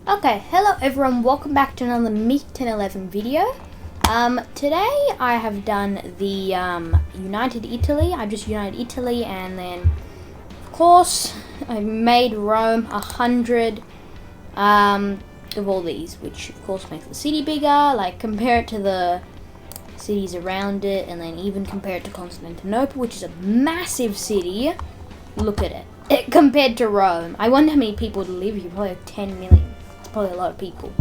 Okay, hello everyone, welcome back to another Mick 1011 video. Today I have done the United Italy. I've just united Italy, and then of course I made Rome 100 of all these, which of course makes the city bigger. Like, compare it to the cities around it, and then even compare it to Constantinople, which is a massive city. Look at it compared to Rome. I wonder how many people would live here. Probably like 10 million. Probably a lot of people.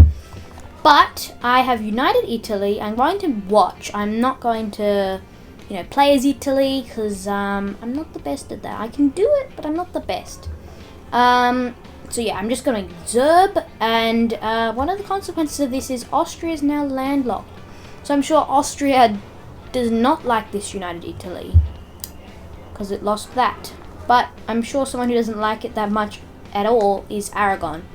But I have united Italy. I'm going to watch. I'm not going to, play as Italy, because I'm not the best at that. I can do it, but I'm not the best. So yeah, I'm just going to observe, and one of the consequences of this is Austria is now landlocked. So I'm sure Austria does not like this united Italy, because it lost that. But I'm sure someone who doesn't like it that much at all is Aragon.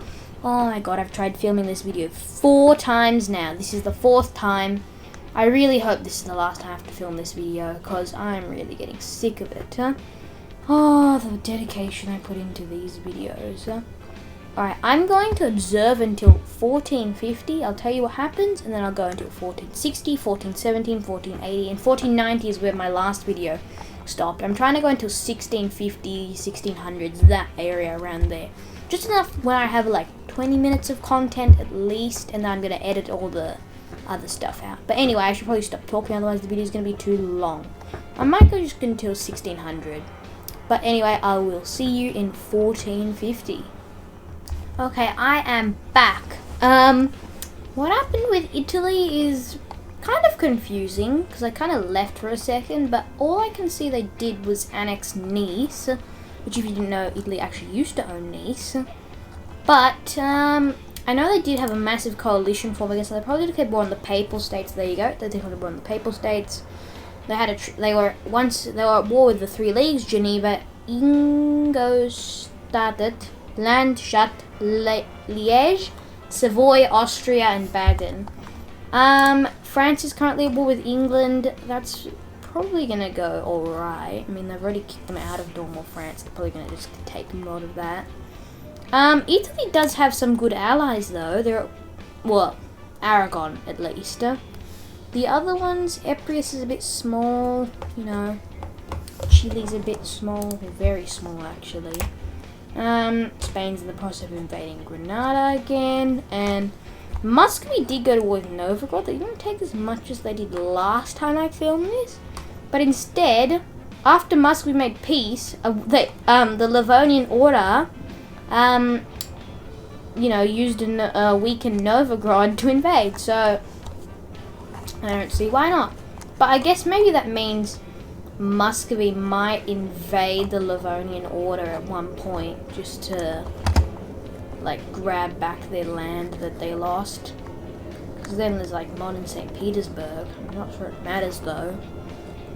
Oh my god, I've tried filming this video 4 times now. This is the 4th time. I really hope this is the last time I have to film this video, because I'm really getting sick of it. Oh, the dedication I put into these videos. Alright, I'm going to observe until 1450. I'll tell you what happens, and then I'll go until 1460, 1417, 1480, and 1490 is where my last video stopped. I'm trying to go until 1650, 1600s, that area around there. Just enough when I have like 20 minutes of content at least, and then I'm going to edit all the other stuff out. But anyway, I should probably stop talking, otherwise the video is going to be too long. I might go just until 1600. But anyway, I will see you in 1450. Okay, I am back. What happened with Italy is kind of confusing, because I kind of left for a second, but all I can see they did was annex Nice, which, if you didn't know, Italy actually used to own Nice. But I know they did have a massive coalition form against them. They probably declared war on the Papal States. There you go. They declared war on the Papal States. They had they were at war with the 3 leagues: Geneva, Ingolstadt, Landshut, Liège, Savoy, Austria, and Baden. France is currently at war with England. That's probably gonna go alright. I mean, they've already kicked them out of normal France. They're probably gonna just take a lot of that. Italy does have some good allies though. Aragon at least. The other ones, Epirus is a bit small, Chile's a bit small, very small actually. Spain's in the process of invading Granada again, and Muscovy did go to war with Novgorod. They didn't take as much as they did last time I filmed this. But instead, after Muscovy made peace, the Livonian Order, used a weakened Novgorod to invade. So I don't see why not. But I guess maybe that means Muscovy might invade the Livonian Order at one point, just to grab back their land that they lost. Because then there's modern St. Petersburg. I'm not sure it matters though.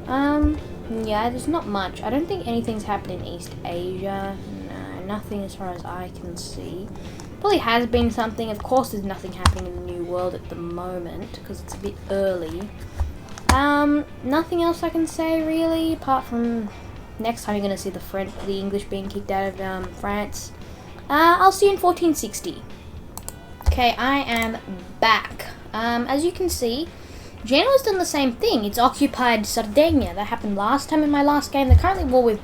Yeah, there's not much. I don't think anything's happened in East Asia. No, nothing as far as I can see. Probably has been something. Of course, there's nothing happening in the New World at the moment, because it's a bit early. Nothing else I can say really, apart from next time you're going to see the English being kicked out of France. I'll see you in 1460. Okay, I am back. As you can see, Genoa's done the same thing. It's occupied Sardinia. That happened last time in my last game. They're currently at war with,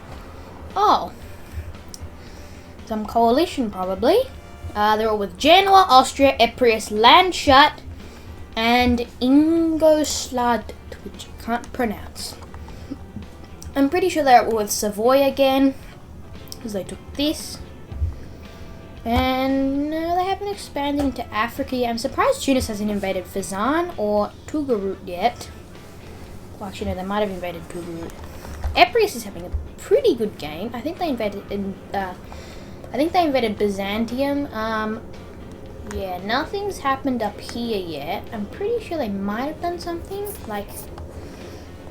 some coalition probably. They're all with Genoa, Austria, Epirus, Landshut, and Ingolstadt, which I can't pronounce. I'm pretty sure they're at war with Savoy again, because they took this. And no, they haven't expanded into Africa yet. I'm surprised Tunis hasn't invaded Fezzan or Touggourt yet. Well, actually, no, they might have invaded Touggourt. Epirus is having a pretty good game. I think they invaded Byzantium. Yeah, nothing's happened up here yet. I'm pretty sure they might have done something.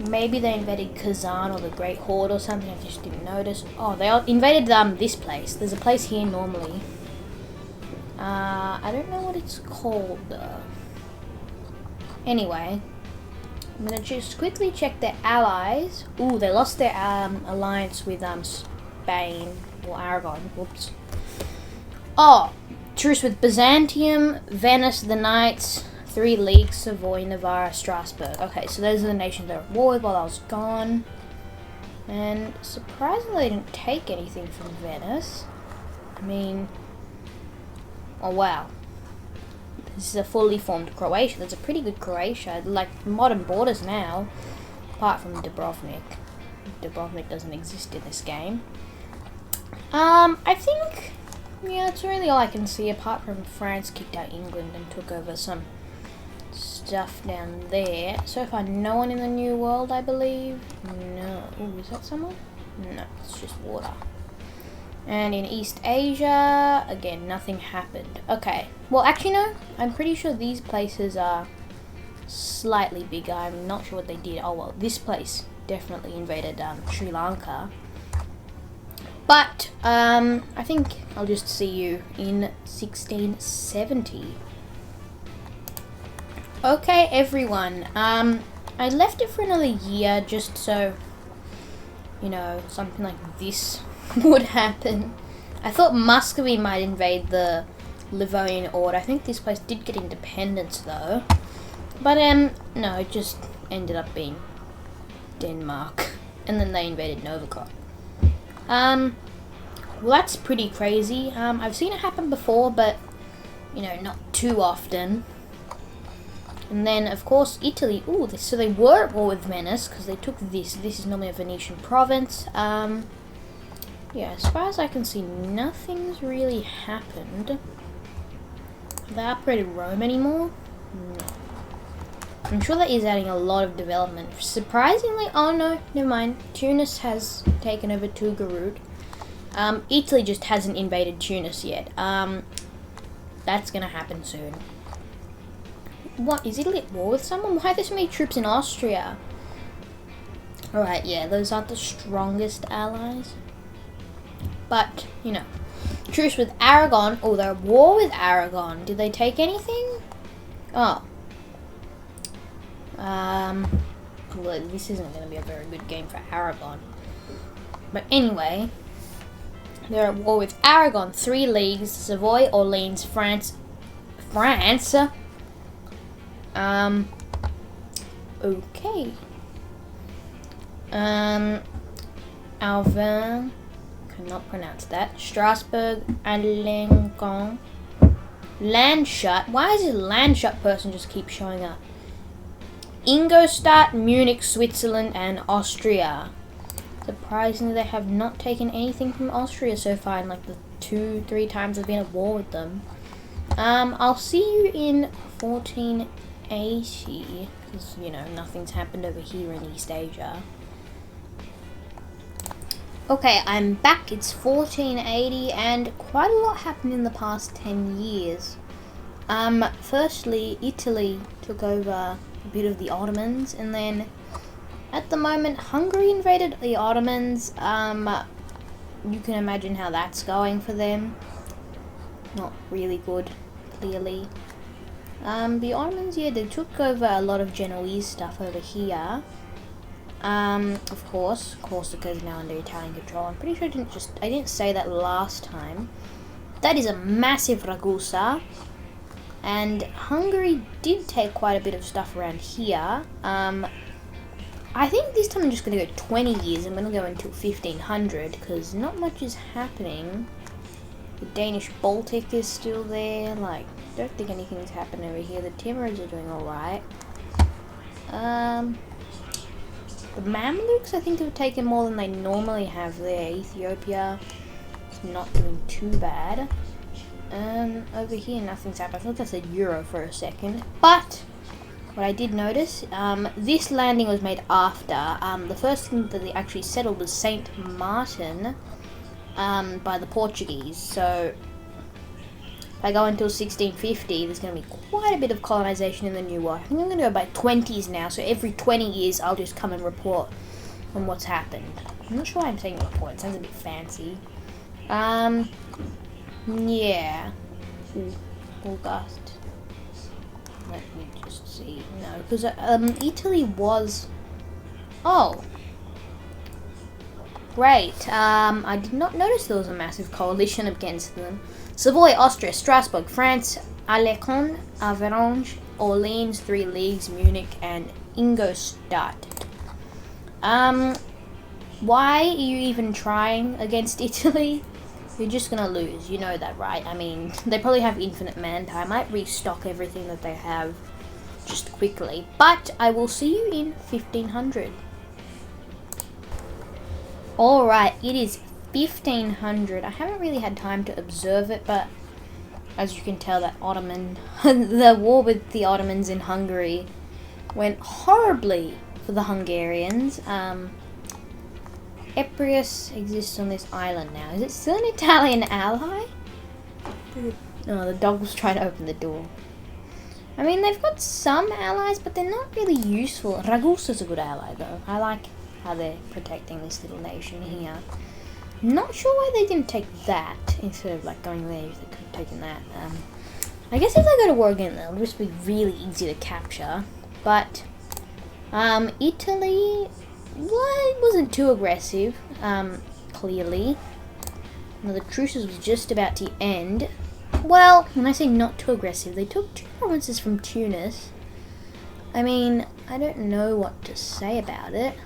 Maybe they invaded Kazan or the Great Horde or something. I just didn't notice. Oh, they invaded this place. There's a place here normally. I don't know what it's called though. Anyway, I'm gonna just quickly check their allies. Ooh, they lost their alliance with Spain or Aragon. Whoops. Oh, Truce with Byzantium, Venice, the Knights, 3 leagues, Savoy, Navarre, Strasbourg. Okay, so those are the nations that were at war with while I was gone. And surprisingly, they didn't take anything from Venice. I mean, oh wow. This is a fully formed Croatia. That's a pretty good Croatia. Like modern borders now, apart from Dubrovnik. Dubrovnik doesn't exist in this game. I think, yeah, that's really all I can see, apart from France kicked out England and took over some stuff down there. So far, no one in the New World, I believe. No. Ooh, is that someone? No, it's just water. And in East Asia, again, nothing happened. Okay. Well, actually, no. I'm pretty sure these places are slightly bigger. I'm not sure what they did. Oh, well, this place definitely invaded Sri Lanka. But, I think I'll just see you in 1670. Okay, everyone. I left it for another year just so, you know, something like this would happen. I thought Muscovy might invade the Livonian Order. I think this place did get independence, though. But, no, it just ended up being Denmark. And then they invaded Novgorod. Well, that's pretty crazy. I've seen it happen before, but, you know, not too often. And then, of course, Italy. Ooh, so they were at war with Venice, because they took this. This is normally a Venetian province. Yeah, as far as I can see, nothing's really happened. Have they upgraded Rome anymore? No. I'm sure that is adding a lot of development. Surprisingly, oh no, never mind. Tunis has taken over Tugarut. Italy just hasn't invaded Tunis yet. That's gonna happen soon. What, is Italy at war with someone? Why are there so many troops in Austria? Alright, yeah, those aren't the strongest allies. But, you know. Truce with Aragon. Oh, they're at war with Aragon. Did they take anything? Oh. Well, this isn't going to be a very good game for Aragon. But anyway, they're at war with Aragon. 3 leagues, Savoy, Orleans, France. Okay. Alvin, cannot pronounce that. Strasbourg, Alencon, Landshut. Why does this Landshut person just keep showing up? Ingolstadt, Munich, Switzerland, and Austria. Surprisingly, they have not taken anything from Austria so far in like the 2-3 times I've been at war with them. I'll see you in 1480, because, you know, nothing's happened over here in East Asia. Okay, I'm back. It's 1480, and quite a lot happened in the past 10 years. Firstly, Italy took over a bit of the Ottomans, and then at the moment Hungary invaded the Ottomans. You can imagine how that's going for them. Not really good, clearly. The Ottomans, yeah, they took over a lot of Genoese stuff over here. Of course, Corsica is now under Italian control. I'm pretty sure I didn't say that last time. That is a massive Ragusa. And Hungary did take quite a bit of stuff around here. I think this time I'm just going to go 20 years. I'm going to go until 1500 because not much is happening. The Danish Baltic is still there. Like, don't think anything's happened over here. The Timurids are doing alright. The Mamluks, I think, have taken more than they normally have there. Ethiopia is not doing too bad. Over here, nothing's happened. I thought that's a euro for a second. But what I did notice, this landing was made after. The first thing that they actually settled was Saint Martin by the Portuguese. So if I go until 1650, there's going to be quite a bit of colonization in the New World. I think I'm going to go by 20s now, so every 20 years I'll just come and report on what's happened. I'm not sure why I'm saying report, it sounds a bit fancy. Yeah. Ooh, August. Let me just see. No, because Italy was... Oh. Great. I did not notice there was a massive coalition against them. Savoy, Austria, Strasbourg, France, Alençon, Avranches, Orleans, 3 leagues, Munich, and Ingolstadt. Why are you even trying against Italy? You're just gonna lose, you know that, right? I mean, they probably have infinite man time. I might restock everything that they have just quickly, but I will see you in 1500. Alright, it is 1500. I haven't really had time to observe it, but as you can tell, that the war with the Ottomans in Hungary went horribly for the Hungarians. Epius exists on this island now. Is it still an Italian ally? Oh, the dog was trying to open the door. I mean, they've got some allies, but they're not really useful. Ragusa's a good ally, though. I like how they're protecting this little nation here. Not sure why they didn't take that instead of like going there. If they could have taken that. I guess if they go to war again, it'll just be really easy to capture. But Italy, well, it wasn't too aggressive. Clearly, the truces was just about to end. Well, when I say not too aggressive, they took 2 provinces from Tunis. I mean, I don't know what to say about it.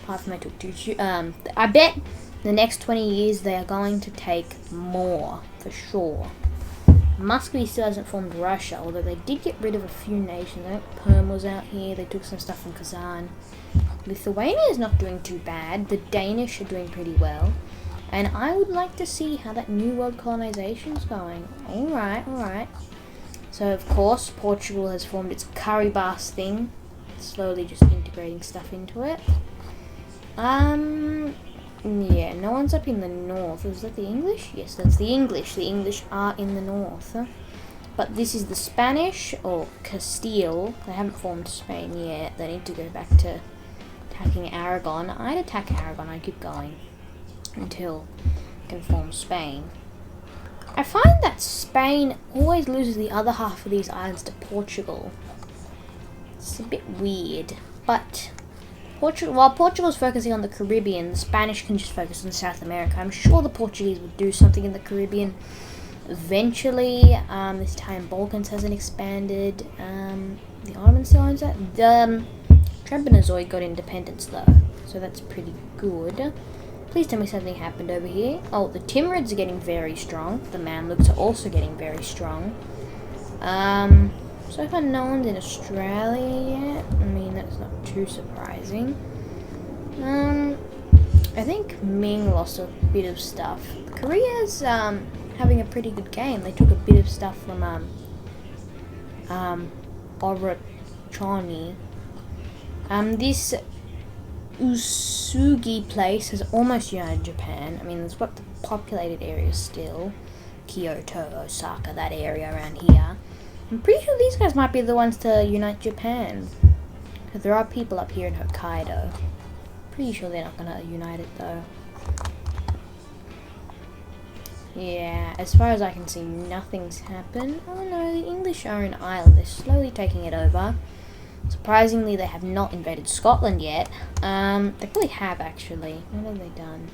Apart from I took 2. I bet the next 20 years they are going to take more, for sure. Muscovy still hasn't formed Russia, although they did get rid of a few nations. I think Perm was out here. They took some stuff from Kazan. Lithuania is not doing too bad. The Danish are doing pretty well. And I would like to see how that New World colonization is going. Alright, alright. So, of course, Portugal has formed its Caribas thing. Slowly just integrating stuff into it. Yeah, no one's up in the north. Is that the English? Yes, that's the English. The English are in the north. But this is the Spanish, or Castile. They haven't formed Spain yet. They need to go back to attacking Aragon. I'd attack Aragon. I'd keep going until I can form Spain. I find that Spain always loses the other half of these islands to Portugal. It's a bit weird, but while Portugal's focusing on the Caribbean, the Spanish can just focus on South America. I'm sure the Portuguese would do something in the Caribbean eventually. This Italian Balkans hasn't expanded. The Ottomans still owns that. The Trebizond got independence though, so that's pretty good. Please tell me something happened over here. Oh, the Timurids are getting very strong. The Mamluks are also getting very strong. So far no one's in Australia yet. I mean, that's not too surprising. I think Ming lost a bit of stuff. Korea's having a pretty good game. They took a bit of stuff from Orochoni. This Usugi place has almost united Japan. I mean, there's got the populated areas still. Kyoto, Osaka, that area around here. I'm pretty sure these guys might be the ones to unite Japan. Because there are people up here in Hokkaido. Pretty sure they're not going to unite it though. Yeah, as far as I can see, nothing's happened. Oh no, the English are an island. They're slowly taking it over. Surprisingly, they have not invaded Scotland yet. They probably have, actually. What have they done?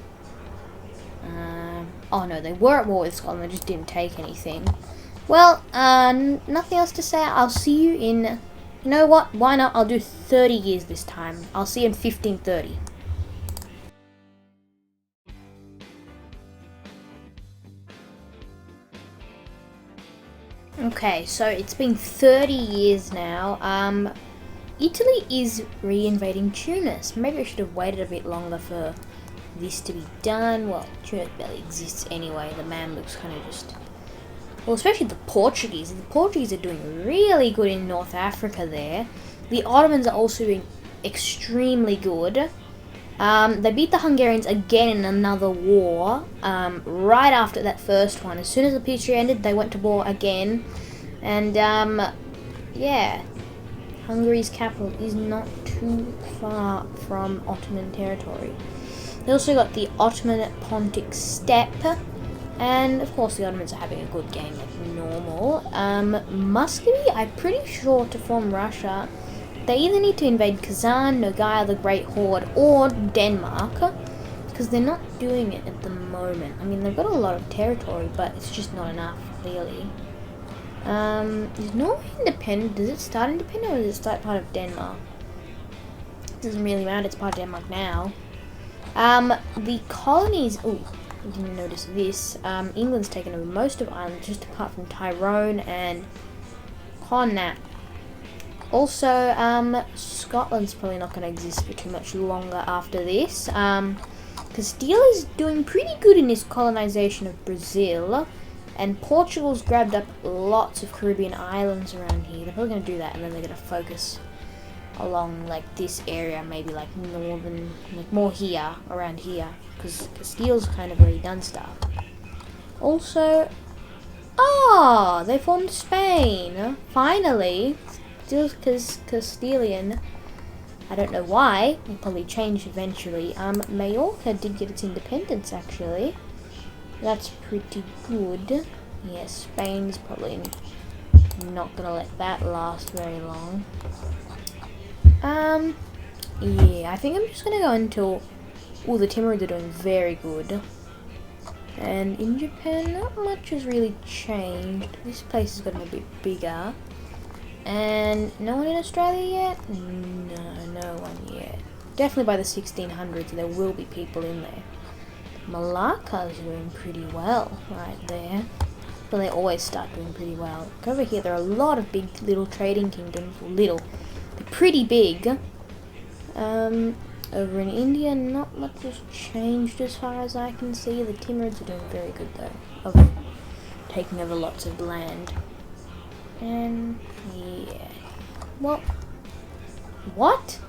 Oh no, they were at war with Scotland. They just didn't take anything. Well, nothing else to say. I'll see you in... You know what? Why not? I'll do 30 years this time. I'll see you in 1530. Okay, so it's been 30 years now. Italy is re-invading Tunis. Maybe I should have waited a bit longer for this to be done. Well, Tunis barely exists anyway. The Mamluks kind of just... Well, especially the Portuguese. The Portuguese are doing really good in North Africa there. The Ottomans are also doing extremely good. They beat the Hungarians again in another war, right after that first one. As soon as the peace treaty ended, they went to war again. And, yeah. Hungary's capital is not too far from Ottoman territory. They also got the Ottoman Pontic Steppe. And, of course, the Ottomans are having a good game like normal. Muscovy, I'm pretty sure to form Russia, they either need to invade Kazan, Nogai, the Great Horde, or Denmark. Because they're not doing it at the moment. moment. I mean, they've got a lot of territory, but it's just not enough, clearly. Is Norway independent? Does it start independent or does it start part of Denmark? It doesn't really matter, it's part of Denmark now. The colonies, oh, I didn't notice this. England's taken over most of Ireland, just apart from Tyrone and Connaught. Also, Scotland's probably not going to exist for too much longer after this. Castile is doing pretty good in this colonization of Brazil. And Portugal's grabbed up lots of Caribbean islands around here. They're probably going to do that, and then they're going to focus along, like, this area, maybe, like, northern, like, more here, around here. Because Castile's kind of already done stuff. Also, they formed Spain. Finally. Still Castilian. I don't know why. It'll probably change eventually. Majorca did get its independence, actually. That's pretty good. Yeah, Spain's probably not gonna let that last very long. Yeah, I think I'm just gonna go until... Oh, the Timurids are doing very good. And in Japan, not much has really changed. This place is getting a bit bigger. And no one in Australia yet? No one yet. Definitely by the 1600s there will be people in there. Malacca's doing pretty well right there. But they always start doing pretty well. Look over here, there are a lot of big little trading kingdoms. Little. They're pretty big. Over in India, not much has changed as far as I can see. The Timurids are doing very good though. Of taking over lots of land. And yeah. Well, what?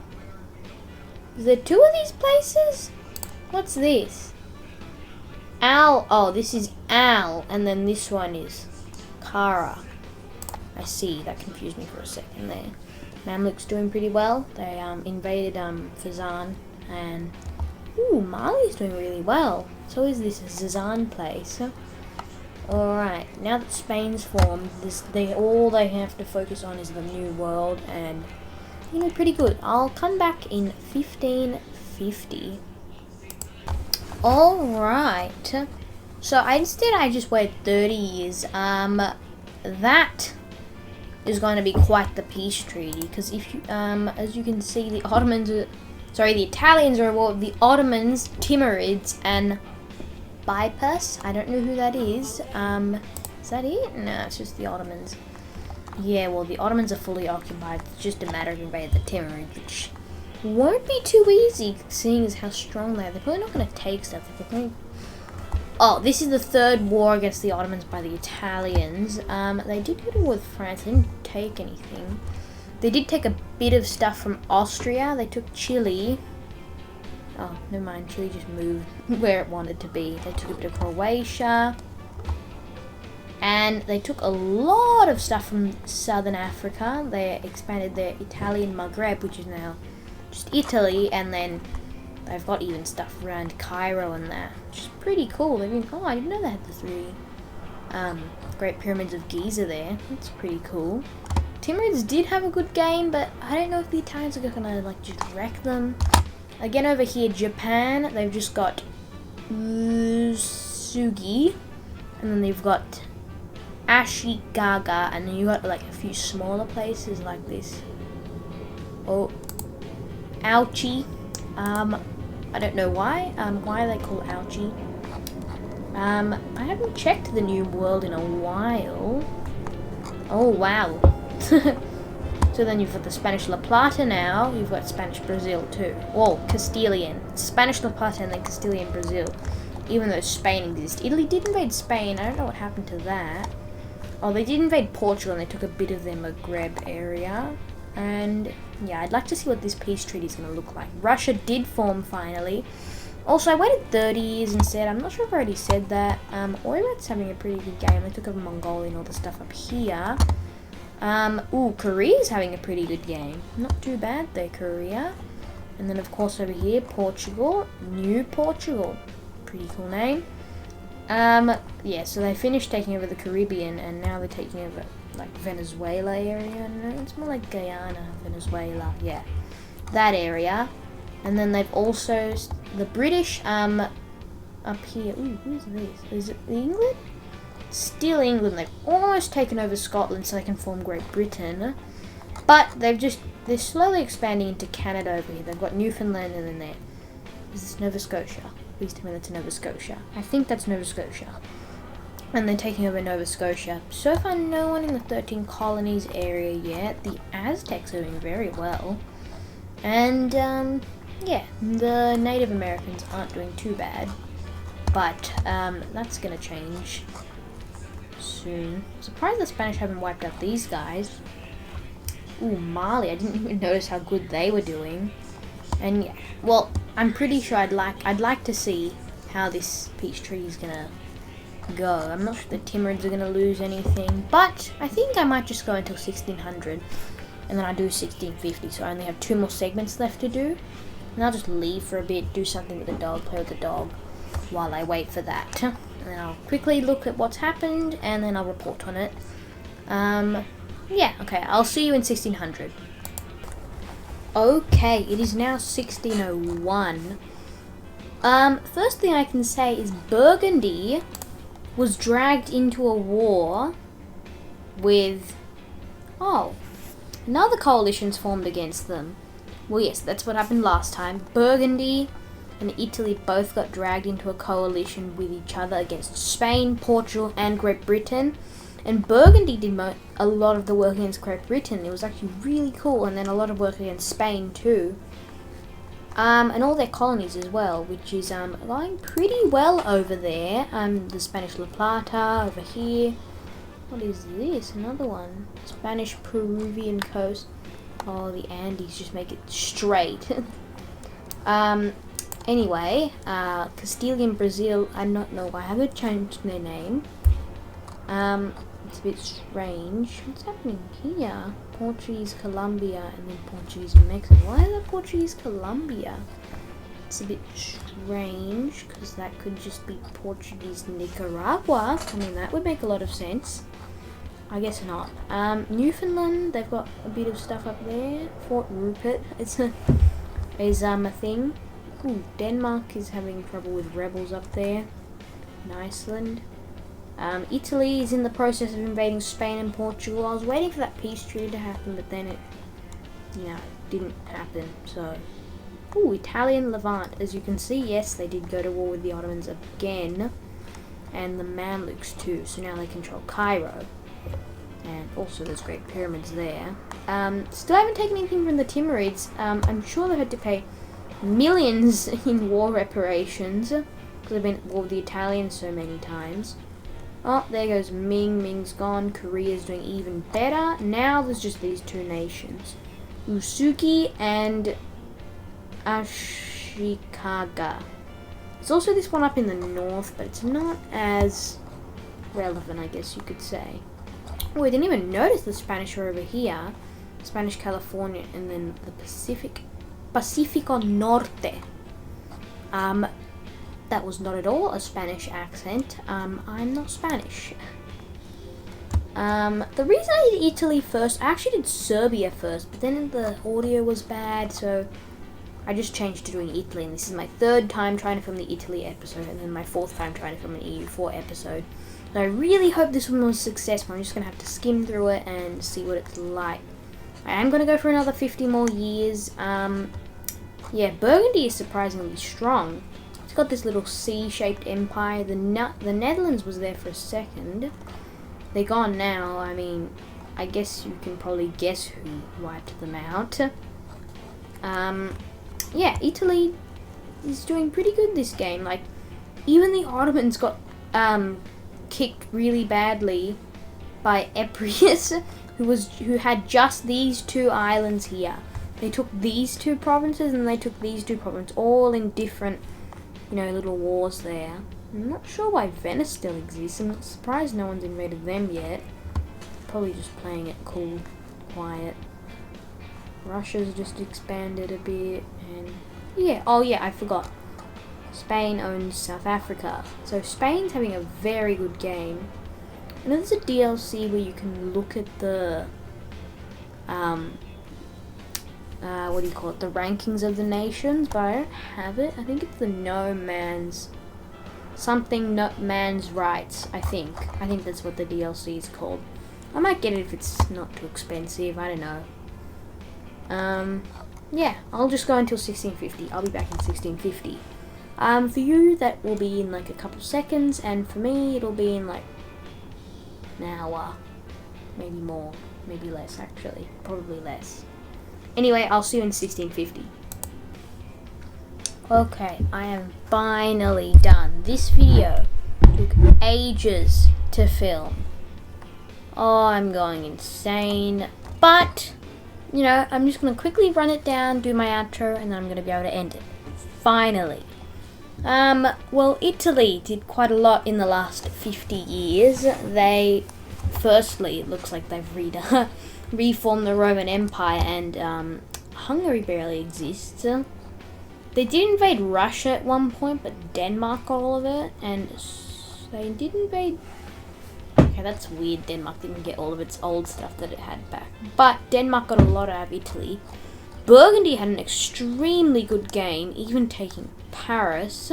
Is there two of these places? What's this? Al. Oh, this is Al, and then this one is Kara. I see. That confused me for a second there. Mamluks doing pretty well. They invaded Fezzan, and Mali's doing really well. So is this Zazan place. Alright, now that Spain's formed, all they have to focus on is the New World, and pretty good. I'll come back in 1550. Alright, so instead I just waited 30 years. That is going to be quite the peace treaty, because if you, as you can see, the Italians are at war with the Ottomans, Timurids, and Bypass. I don't know who that is. Is that it? No, it's just the Ottomans. Yeah, well, the Ottomans are fully occupied. It's just a matter of invading the Timurids, which won't be too easy, seeing as how strong they are. They're probably not going to take stuff. Oh, this is the third war against the Ottomans by the Italians. They did go to war with France. They didn't take anything. They did take a bit of stuff from Austria. They took Chile. Oh, never mind. Chile just moved where it wanted to be. They took a bit of Croatia. And they took a lot of stuff from southern Africa. They expanded their Italian Maghreb, which is now just Italy, and then they've got even stuff around Cairo and that, which is pretty cool. I didn't know they had the three Great Pyramids of Giza there. That's pretty cool. Timurids did have a good game, but I don't know if the Italians are gonna like just wreck them. Again, over here, Japan, they've just got Usugi, and then they've got Ashikaga, and then you got like a few smaller places like this. Oh, Ouchi. I don't know why. Why they call Ouchi. I haven't checked the New World in a while. Oh wow. So then you've got the Spanish La Plata now. You've got Spanish Brazil too. Well, Castilian. Spanish La Plata and then Castilian Brazil. Even though Spain exists. Italy did invade Spain. I don't know what happened to that. Oh, they did invade Portugal and they took a bit of their Maghreb area. And yeah, I'd like to see what this peace treaty is going to look like. Russia did form finally. Also, I waited 30 years instead. I'm not sure if I already said that. Oirat's having a pretty good game. They took over Mongolia and all the stuff up here. Korea's having a pretty good game. Not too bad there, Korea. And then, of course, over here, Portugal. New Portugal. Pretty cool name. Yeah, so they finished taking over the Caribbean, and now they're taking over, like, Venezuela area. No, it's more like Guyana, Venezuela. Yeah, that area. And then they've also, the British, up here. Ooh, who's this? Is it England? Still England. They've almost taken over Scotland so they can form Great Britain. But they're slowly expanding into Canada over here. They've got Newfoundland and then there. Is this Nova Scotia? Please tell me that's Nova Scotia. I think that's Nova Scotia. And they're taking over Nova Scotia. So far, no one in the 13 colonies area yet. The Aztecs are doing very well. And, yeah, the Native Americans aren't doing too bad. But, that's gonna change soon. Surprised the Spanish haven't wiped out these guys. Ooh, Mali. I didn't even notice how good they were doing. And yeah, well, I'm pretty sure I'd like to see how this peace treaty is gonna go. I'm not sure the Timurids are gonna lose anything, but I think I might just go until 1600, and then I do 1650. So I only have 2 more segments left to do, and I'll just leave for a bit, do something with the dog, play with the dog, while I wait for that. And then I'll quickly look at what's happened, and then I'll report on it. Yeah, okay, I'll see you in 1600. Okay, it is now 1601. First thing I can say is Burgundy was dragged into a war with... Oh, another coalition's formed against them. Well, yes, that's what happened last time. Burgundy and Italy both got dragged into a coalition with each other against Spain, Portugal, and Great Britain. And Burgundy did a lot of the work against Great Britain. It was actually really cool. And then a lot of work against Spain too. And all their colonies as well, which is going pretty well over there. The Spanish La Plata over here. What is this? Another one. Spanish Peruvian coast. Oh, the Andes just make it straight. Anyway, Castilian Brazil, I don't know why. I haven't changed their name. It's a bit strange. What's happening here? Portuguese Colombia and then Portuguese Mexico. Why is that Portuguese Colombia? It's a bit strange because that could just be Portuguese Nicaragua. I mean, that would make a lot of sense. I guess not. Newfoundland, they've got a bit of stuff up there. Fort Rupert is a thing. Ooh, Denmark is having trouble with rebels up there. In Iceland. Italy is in the process of invading Spain and Portugal. I was waiting for that peace treaty to happen, but then it, didn't happen. So, ooh, Italian Levant. As you can see, yes, they did go to war with the Ottomans again, and the Mamluks too. So now they control Cairo, and also there's Great Pyramids there. Still haven't taken anything from the Timurids. I'm sure they had to pay millions in war reparations because they've been at war with the Italians so many times. Oh, there goes Ming. Ming's gone. Korea's doing even better. Now there's just these 2 nations. Usuki and Ashikaga. There's also this one up in the north, but it's not as relevant, I guess you could say. Oh, I didn't even notice the Spanish are over here. Spanish California and then the Pacifico Norte. That was not at all a Spanish accent. I'm not Spanish. The reason I did Italy first, I actually did Serbia first, but then the audio was bad, so I just changed to doing Italy, and this is my 3rd time trying to film the Italy episode, and then my 4th time trying to film an EU4 episode. So I really hope this one was successful. I'm just going to have to skim through it and see what it's like. I am going to go for another 50 more years. Yeah, Burgundy is surprisingly strong. It's got this little C-shaped empire. The Netherlands was there for a second. They're gone now. I mean, I guess you can probably guess who wiped them out. Yeah, Italy is doing pretty good this game. Like, even the Ottomans got kicked really badly by Eprius, who had just these 2 islands here. They took these 2 provinces and they took these 2 provinces, all in different, little wars there. I'm not sure why Venice still exists. I'm surprised no one's invaded them yet. Probably just playing it cool, quiet. Russia's just expanded a bit, and yeah. Oh yeah, I forgot. Spain owns South Africa, so Spain's having a very good game. And there's a DLC where you can look at the what do you call it? The rankings of the nations, but I don't have it. I think it's the No Man's something not man's rights, I think. I think that's what the DLC is called. I might get it if it's not too expensive, I don't know. Yeah, I'll just go until 1650. I'll be back in 1650. For you, that will be in like a couple seconds, and for me, it'll be in like an hour. Maybe more, maybe less actually. Probably less. Anyway, I'll see you in 1650. Okay, I am finally done. This video took ages to film. Oh, I'm going insane. But, you know, I'm just going to quickly run it down, do my outro, and then I'm going to be able to end it. Finally. Well, Italy did quite a lot in the last 50 years. Firstly, it looks like they've reformed the Roman Empire, and Hungary barely exists. They did invade Russia at one point, but Denmark got all of it, and they did invade... Okay, that's weird. Denmark didn't get all of its old stuff that it had back. But Denmark got a lot out of Italy. Burgundy had an extremely good game, even taking Paris.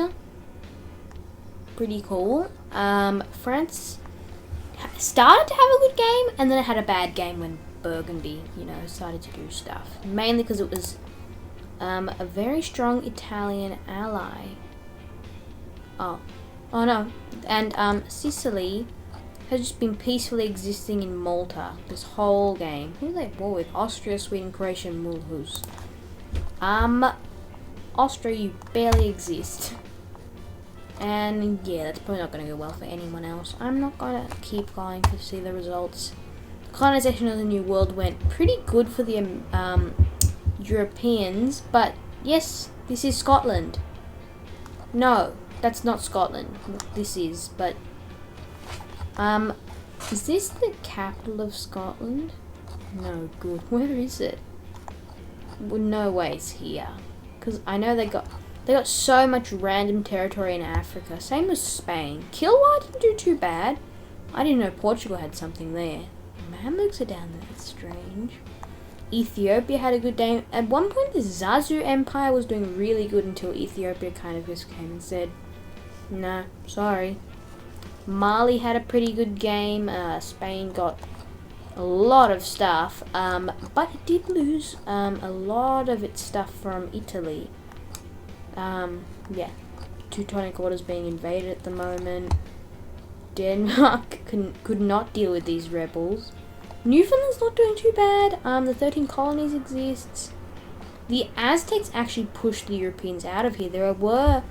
Pretty cool. France started to have a good game, and then it had a bad game when Burgundy, you know, started to do stuff. Mainly because it was a very strong Italian ally. Oh no. And Sicily has just been peacefully existing in Malta this whole game. Who are they at war with? Austria, Sweden, Croatia, and Mulhouse. Austria, you barely exist. And yeah, that's probably not going to go well for anyone else. I'm not going to keep going to see the results. The colonization of the New World went pretty good for the Europeans, but yes, this is Scotland. No, that's not Scotland. This is, but is this the capital of Scotland? No, good. Where is it? Well, no way it's here, because I know they got so much random territory in Africa. Same as Spain. Kilwa didn't do too bad. I didn't know Portugal had something there. Mamluks are down there. That's strange. Ethiopia had a good day. At one point, the Zazu Empire was doing really good until Ethiopia kind of just came and said, nah, sorry. Mali had a pretty good game. Spain got a lot of stuff, but it did lose a lot of its stuff from Italy. Yeah, Teutonic Orders being invaded at the moment. Denmark could not deal with these rebels. Newfoundland's not doing too bad. The 13 colonies exists. The Aztecs actually pushed the Europeans out of here. There were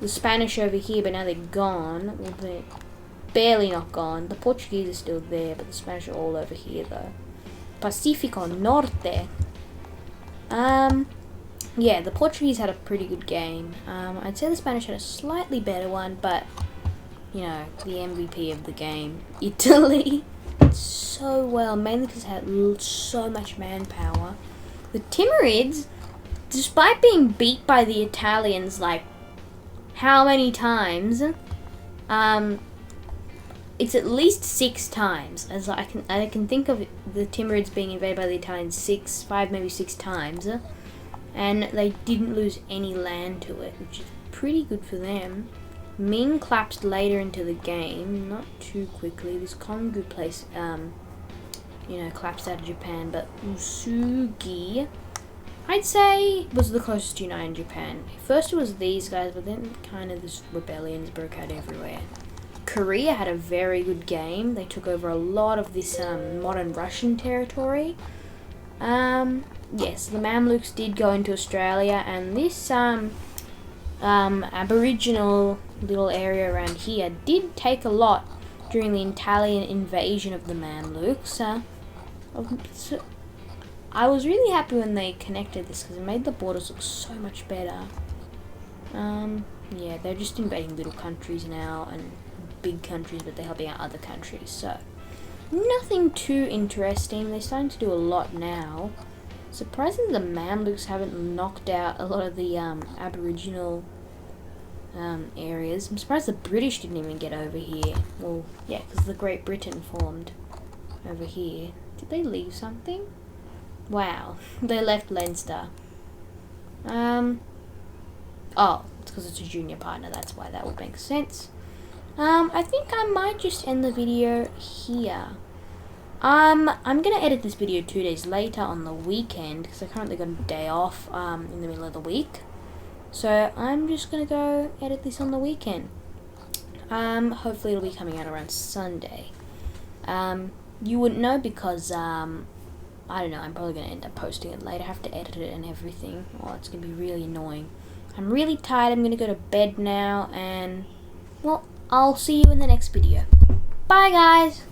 the Spanish over here, but now they're gone. Well, they're barely not gone. The Portuguese are still there, but the Spanish are all over here, though. Pacifico Norte. Yeah, the Portuguese had a pretty good game. I'd say the Spanish had a slightly better one, but, you know, the MVP of the game, Italy, so well, mainly because it had so much manpower. The Timurids, despite being beat by the Italians, like, how many times? It's at least 6 times. As I can think of the Timurids being invaded by the Italians 5, maybe 6 times. And they didn't lose any land to it, which is pretty good for them. Ming collapsed later into the game, not too quickly. This Kongu place, you know, collapsed out of Japan, but Usugi, I'd say, was the closest to uniting Japan. First it was these guys, but then kind of this rebellions broke out everywhere. Korea had a very good game. They took over a lot of this modern Russian territory. Yes, the Mamluks did go into Australia, and this Aboriginal little area around here did take a lot during the Italian invasion of the Mamluks. So I was really happy when they connected this because it made the borders look so much better. Yeah, they're just invading little countries now and big countries, but they're helping out other countries, so nothing too interesting. They're starting to do a lot now. Surprisingly, the Mamluks haven't knocked out a lot of the Aboriginal areas. I'm surprised the British didn't even get over here. Well, yeah, because the Great Britain formed over here. Did they leave something? Wow, they left Leinster. Oh, it's because it's a junior partner, that's why that would make sense. I think I might just end the video here. I'm gonna edit this video 2 days later on the weekend because I currently got a day off in the middle of the week. So I'm just gonna go edit this on the weekend. Hopefully it'll be coming out around Sunday. You wouldn't know because I don't know, I'm probably gonna end up posting it later. I have to edit it and everything. Oh, it's gonna be really annoying. I'm really tired. I'm gonna go to bed now, and well, I'll see you in the next video. Bye guys!